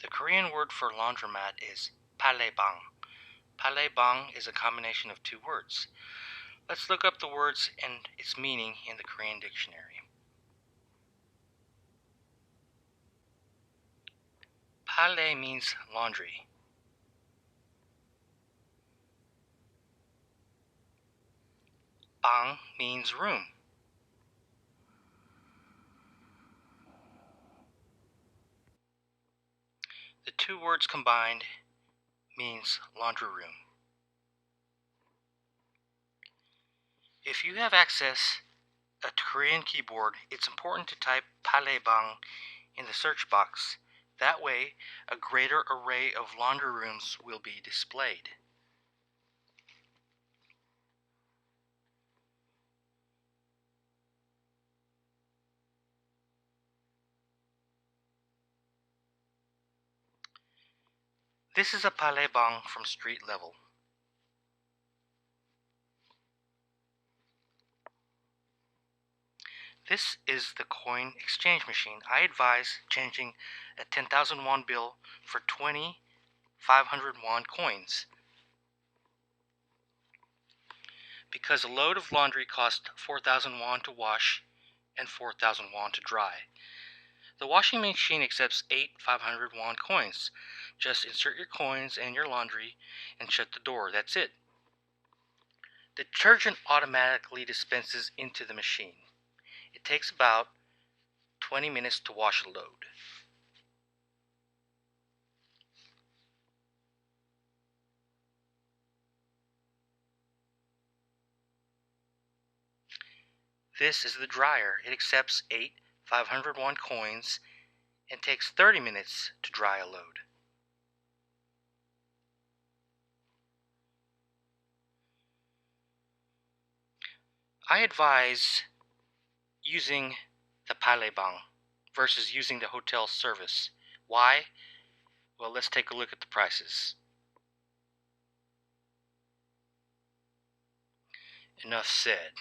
The Korean word for laundromat is ppallaybang. Ppallaybang is a combination of two words. Let's look up the words and its meaning in the Korean dictionary. Pallay means laundry. Bang means room. The two words combined means laundry room. If you have access to a Korean keyboard, it's important to type ppallaybang in the search box. That way, a greater array of laundry rooms will be displayed. This is a ppallaybang from street level. This is the coin exchange machine. I advise changing a 10,000 won bill for 20 500 won coins, because a load of laundry costs 4,000 won to wash and 4,000 won to dry. The washing machine accepts 8 500 won coins. Just insert your coins and your laundry and shut the door. That's it. The detergent automatically dispenses into the machine. It takes about 20 minutes to wash a load. This is the dryer. It accepts 8 500 won coins and takes 30 minutes to dry a load. I advise using the ppallaybang versus using the hotel service. Why? Well, let's take a look at the prices. Enough said.